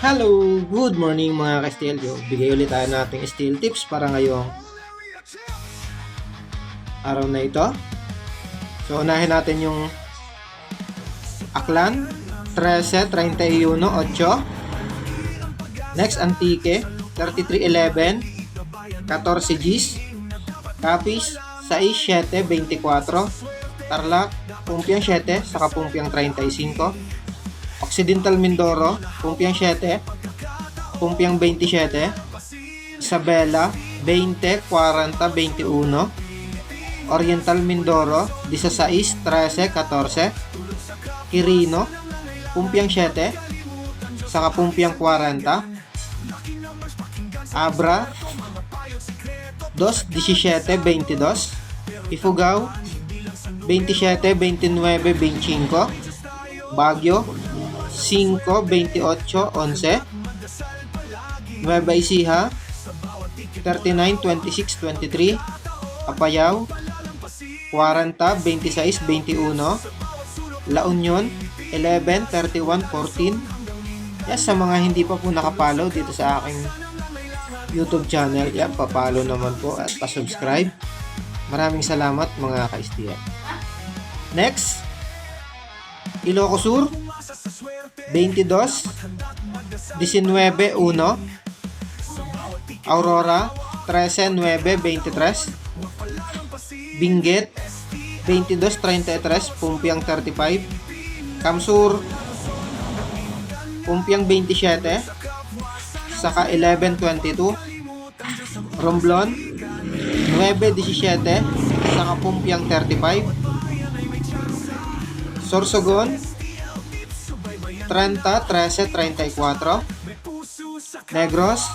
Hello! Good morning mga ka-Steelyo. Bigay ulit tayo nating steel tips para ngayong araw na ito. So, unahin natin yung Aklan 13-31-8. Next, Antique 3311 14 Gs. Capiz 6-7-24. Tarlac Pumpiang 7 saka Pumpiang 35. Occidental Mindoro, Pumpiang 7, Pumpiang 27, Isabela, 20, 40, 21, Oriental Mindoro, 16, 13, 14, Quirino, Pumpiang 7, saka Pumpiang 40, Abra, 2, 17, 22, Ifugao, 27, 29, 25, Baguio, 5, 28, 11, Nueva Ecija, 39, 26, 23, Apayao, 40, 26, 21, La Union, 11, 31, 14. Yes, sa mga hindi pa po nakapollow dito sa aking YouTube channel, yan, papalo naman po at pasubscribe. Maraming salamat mga ka-STL. Next, Ilocos Sur, 22, 19, 1, Aurora, 13, 9, 23, Benguet, 22, 33, Pumpiang 35, Kamsur, Pumpiang 27, saka 11, 22, Romblon, 9, 17, saka Pumpiang 35, Sorsogon, 30, 13, 34, Negros,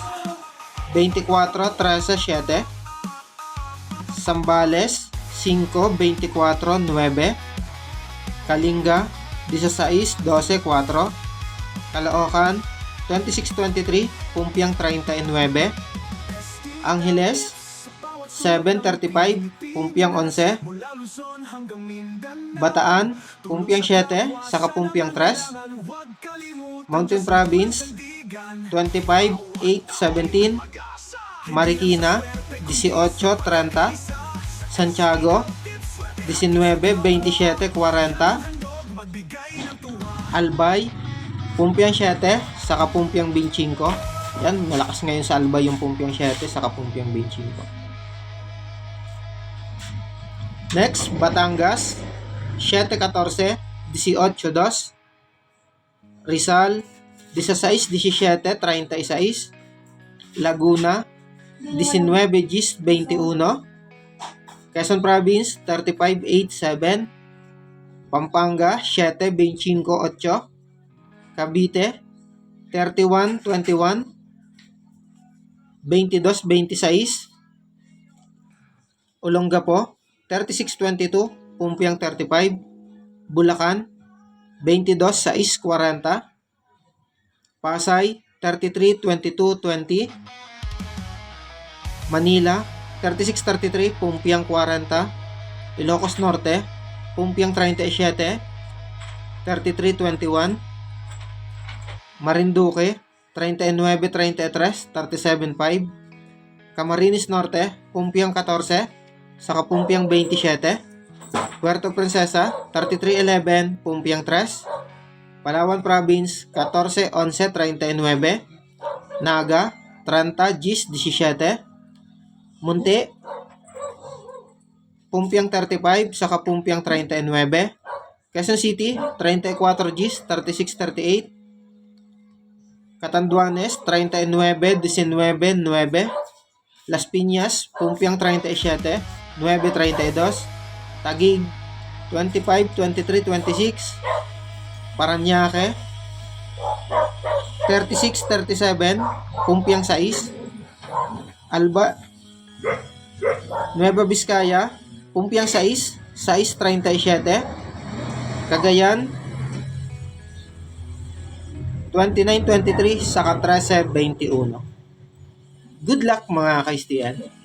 24, 13, 7, Zambales, 5, 24, 9, Kalinga, 16, 12, 4, Caloocan, 26, 23, Pumpiang 39, Angeles, 7, 35, Pumpiang 11, Bataan, Pumpiang 7, saka Pumpiang 3, Mountain Province, 25, 8, 17, Marikina, 18, 30, Santiago, 19, 27, 40, Albay, Pumpiang 7, saka Pumpiang 25. Yan, malakas ngayon sa Albay yung Pumpiang 7, saka Pumpiang 25. Next, Batangas, 7, 14, 18, 2, Rizal, 16, 17, 36, Laguna, 19, 21, Quezon Province, 35, 8, 7, Pampanga, 7, 25, 8, Cavite, 31, 21, 22, 26, Olongapo, 36, 22, Pumpiang 35, Bulacan, 22, 6, 40, Pasay, 33, 22, 20, Manila, 36, 33, Pumpiang 40, Ilocos Norte, Pumpiang 37, 33, 21, Marinduque, 39, 33, 37, 5, Camarines Norte, Pumpiang 14, saka Pumpiang 27, Puerto Princesa, 3311, Pumpiang 3, Palawan Province, 14, 11, 39, Naga, 30, Gis, 17, Munti, Pumpiang 35, saka Pumpiang 39, Quezon City, 34, Gis, 36, 38, Catanduanes, 39, 19, 9, Las Piñas, Pumpiang 37, 9.32, Taguig, 25, 23, 26, Parañaque, 36, 37, Pumpiang 6, Alba, Nueva Vizcaya, Pumpiang 6, 6.37, Cagayan, 29, 23, saka 13, 21. Good luck mga ka-STL.